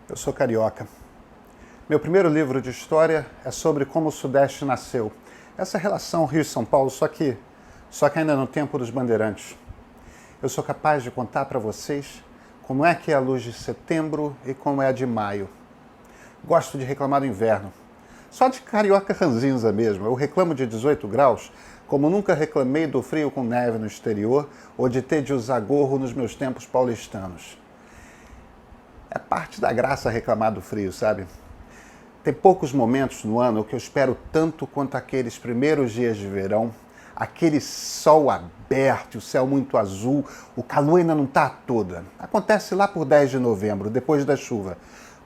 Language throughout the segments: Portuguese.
Eu sou carioca. Meu primeiro livro de história é sobre como o Sudeste nasceu. Essa relação Rio e São Paulo, só que ainda no tempo dos bandeirantes. Eu sou capaz de contar para vocês como é que é a luz de setembro e como é a de maio. Gosto de reclamar do inverno. Só de carioca ranzinza mesmo. Eu reclamo de 18 graus, como nunca reclamei do frio com neve no exterior ou de ter de usar gorro nos meus tempos paulistanos. É parte da graça reclamar do frio, sabe? Tem poucos momentos no ano que eu espero tanto quanto aqueles primeiros dias de verão, aquele sol aberto, o céu muito azul, o calor ainda não está toda. Acontece lá por 10 de novembro, depois da chuva,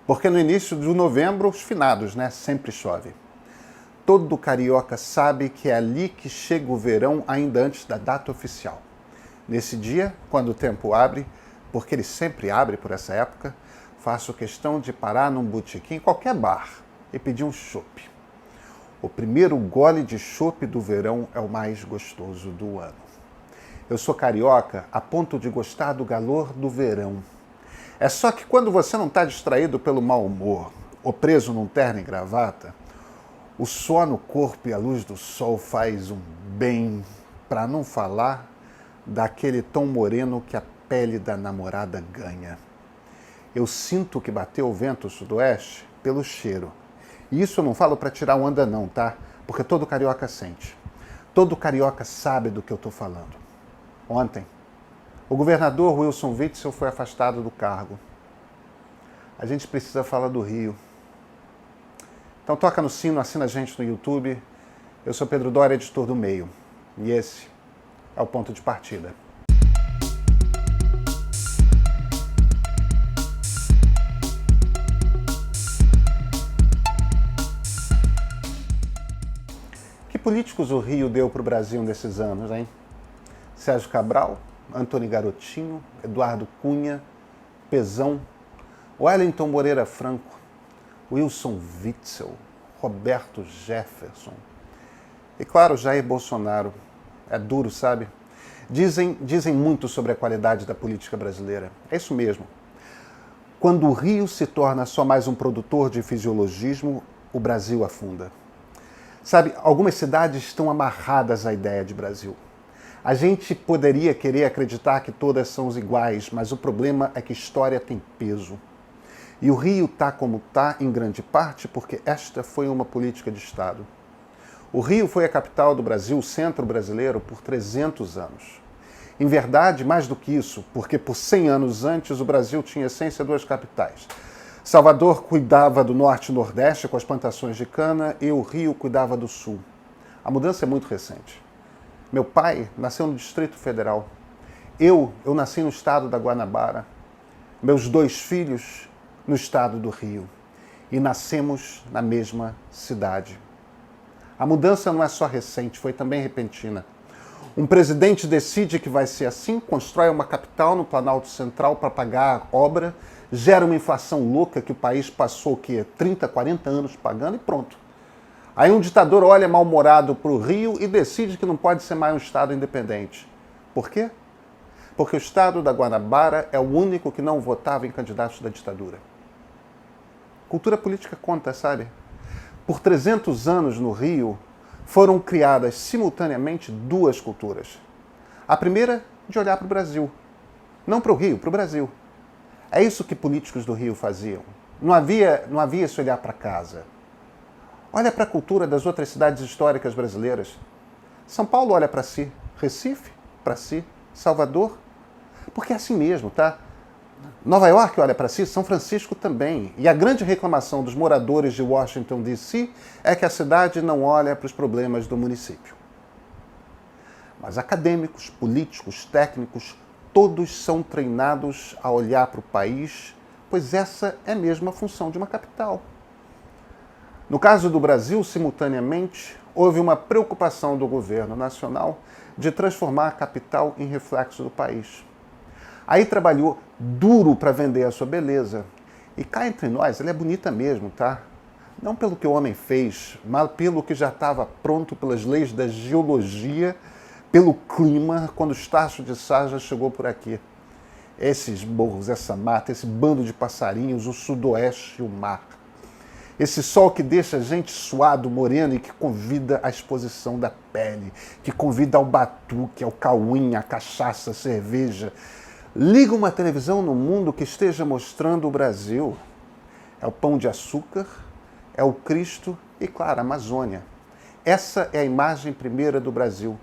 porque no início de novembro, os finados, né? Sempre chove. Todo carioca sabe que é ali que chega o verão ainda antes da data oficial. Nesse dia, quando o tempo abre, porque ele sempre abre por essa época, faço questão de parar num botequim, qualquer bar, e pedir um chopp. O primeiro gole de chopp do verão é o mais gostoso do ano. Eu sou carioca a ponto de gostar do calor do verão. É só que quando você não está distraído pelo mau humor, ou preso num terno e gravata, o suor no corpo e a luz do sol faz um bem, para não falar daquele tom moreno que a pele da namorada ganha. Eu sinto que bateu o vento sudoeste pelo cheiro. E isso eu não falo para tirar onda não, tá? Porque todo carioca sente. Todo carioca sabe do que eu estou falando. Ontem, o governador Wilson Witzel foi afastado do cargo. A gente precisa falar do Rio. Então toca no sino, assina a gente no YouTube. Eu sou Pedro Doria, editor do Meio. E esse é o ponto de partida. Que políticos o Rio deu para o Brasil nesses anos, hein? Sérgio Cabral, Antony Garotinho, Eduardo Cunha, Pezão, Wellington Moreira Franco, Wilson Witzel, Roberto Jefferson. E claro, Jair Bolsonaro. É duro, sabe? Dizem muito sobre a qualidade da política brasileira. É isso mesmo. Quando o Rio se torna só mais um produtor de fisiologismo, o Brasil afunda. Sabe, algumas cidades estão amarradas à ideia de Brasil. A gente poderia querer acreditar que todas são iguais, mas o problema é que história tem peso. E o Rio está como está, em grande parte, porque esta foi uma política de Estado. O Rio foi a capital do Brasil, o centro brasileiro, por 300 anos. Em verdade, mais do que isso, porque por 100 anos antes o Brasil tinha essência duas capitais. Salvador cuidava do norte e nordeste com as plantações de cana e o Rio cuidava do sul. A mudança é muito recente. Meu pai nasceu no Distrito Federal. Eu nasci no estado da Guanabara. Meus dois filhos no estado do Rio. E nascemos na mesma cidade. A mudança não é só recente, foi também repentina. Um presidente decide que vai ser assim, constrói uma capital no Planalto Central para pagar a obra, gera uma inflação louca que o país passou o quê? 30, 40 anos pagando e pronto. Aí um ditador olha mal-humorado para o Rio e decide que não pode ser mais um estado independente. Por quê? Porque o estado da Guanabara é o único que não votava em candidatos da ditadura. Cultura política conta, sabe? Por 300 anos no Rio, foram criadas simultaneamente duas culturas. A primeira, de olhar para o Brasil. Não para o Rio, para o Brasil. É isso que políticos do Rio faziam. Não havia esse olhar para casa. Olha para a cultura das outras cidades históricas brasileiras. São Paulo olha para si. Recife, para si. Salvador. Porque é assim mesmo, tá? Nova York olha para si, São Francisco também. E a grande reclamação dos moradores de Washington, D.C. é que a cidade não olha para os problemas do município. Mas acadêmicos, políticos, técnicos, todos são treinados a olhar para o país, pois essa é mesmo a função de uma capital. No caso do Brasil, simultaneamente, houve uma preocupação do governo nacional de transformar a capital em reflexo do país. Aí trabalhou duro para vender a sua beleza. E cá entre nós, ela é bonita mesmo, tá? Não pelo que o homem fez, mas pelo que já estava pronto pelas leis da geologia, pelo clima, quando o Estácio de Sá já chegou por aqui. Esses morros, essa mata, esse bando de passarinhos, o sudoeste e o mar. Esse sol que deixa a gente suado, moreno e que convida à exposição da pele, que convida ao batuque, ao cauim, à cachaça, à cerveja. Liga uma televisão no mundo que esteja mostrando o Brasil. É o Pão de Açúcar, é o Cristo e, claro, a Amazônia. Essa é a imagem primeira do Brasil.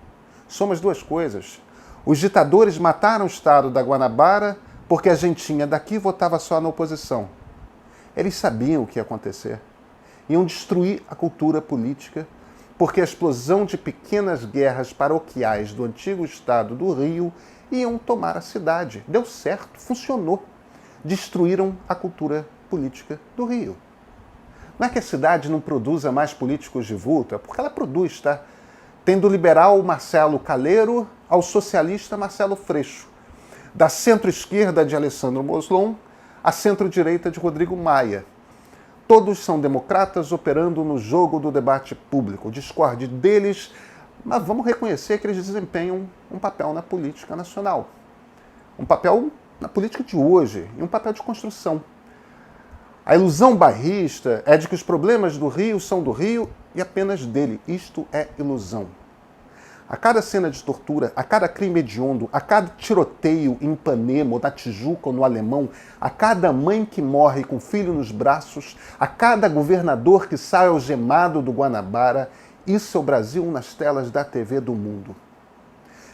Somos duas coisas. Os ditadores mataram o Estado da Guanabara porque a gentinha daqui votava só na oposição. Eles sabiam o que ia acontecer. Iam destruir a cultura política, porque a explosão de pequenas guerras paroquiais do antigo Estado do Rio iam tomar a cidade. Deu certo, funcionou. Destruíram a cultura política do Rio. Não é que a cidade não produza mais políticos de vulto, é porque ela produz, tá? Tem do liberal Marcelo Caleiro ao socialista Marcelo Freixo, da centro-esquerda de Alessandro Moslon à centro-direita de Rodrigo Maia. Todos são democratas operando no jogo do debate público. Discorde deles, mas vamos reconhecer que eles desempenham um papel na política nacional. Um papel na política de hoje e um papel de construção. A ilusão bairrista é de que os problemas do Rio são do Rio e apenas dele. Isto é ilusão. A cada cena de tortura, a cada crime hediondo, a cada tiroteio em Ipanema, ou na Tijuca, ou no Alemão, a cada mãe que morre com o filho nos braços, a cada governador que sai algemado do Guanabara, isso é o Brasil nas telas da TV do mundo.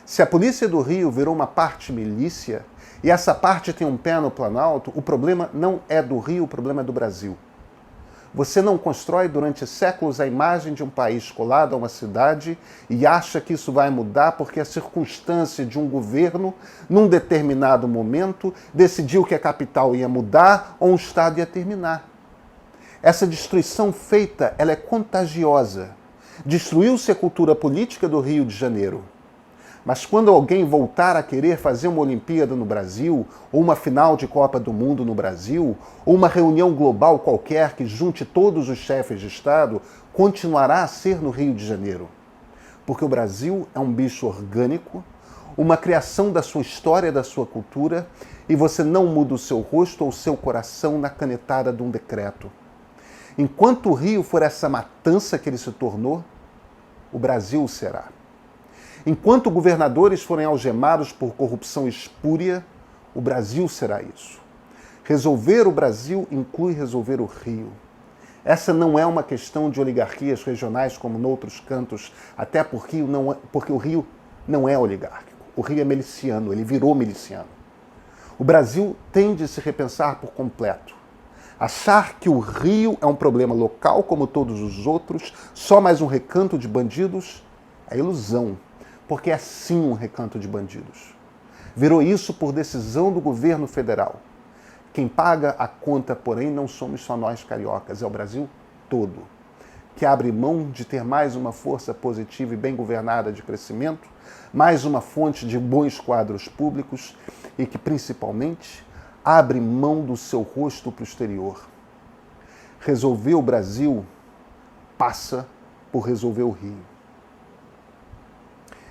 Se a polícia do Rio virou uma parte milícia, e essa parte tem um pé no Planalto, o problema não é do Rio, o problema é do Brasil. Você não constrói durante séculos a imagem de um país colado a uma cidade e acha que isso vai mudar porque a circunstância de um governo, num determinado momento, decidiu que a capital ia mudar ou um estado ia terminar. Essa destruição feita, ela é contagiosa. Destruiu-se a cultura política do Rio de Janeiro. Mas quando alguém voltar a querer fazer uma Olimpíada no Brasil, ou uma final de Copa do Mundo no Brasil, ou uma reunião global qualquer que junte todos os chefes de Estado, continuará a ser no Rio de Janeiro. Porque o Brasil é um bicho orgânico, uma criação da sua história, da sua cultura, e você não muda o seu rosto ou o seu coração na canetada de um decreto. Enquanto o Rio for essa matança que ele se tornou, o Brasil será. Enquanto governadores forem algemados por corrupção espúria, o Brasil será isso. Resolver o Brasil inclui resolver o Rio. Essa não é uma questão de oligarquias regionais como noutros cantos, até porque o Rio não é oligárquico. O Rio é miliciano, ele virou miliciano. O Brasil tem de se repensar por completo. Achar que o Rio é um problema local como todos os outros, só mais um recanto de bandidos, é ilusão. Porque é sim um recanto de bandidos. Virou isso por decisão do governo federal. Quem paga a conta, porém, não somos só nós cariocas, é o Brasil todo, que abre mão de ter mais uma força positiva e bem governada de crescimento, mais uma fonte de bons quadros públicos e que, principalmente, abre mão do seu rosto para o exterior. Resolver o Brasil passa por resolver o Rio.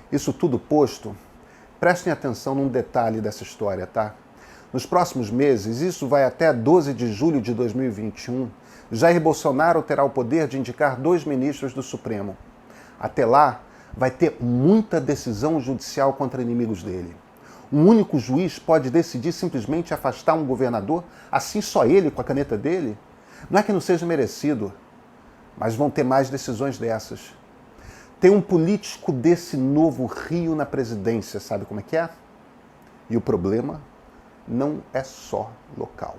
Isso tudo posto, prestem atenção num detalhe dessa história, tá? Nos próximos meses, isso vai até 12 de julho de 2021, Jair Bolsonaro terá o poder de indicar 2 ministros do Supremo. Até lá, vai ter muita decisão judicial contra inimigos dele. Um único juiz pode decidir simplesmente afastar um governador, assim só ele, com a caneta dele? Não é que não seja merecido, mas vão ter mais decisões dessas. Tem um político desse novo Rio na presidência, sabe como é que é? E o problema não é só local.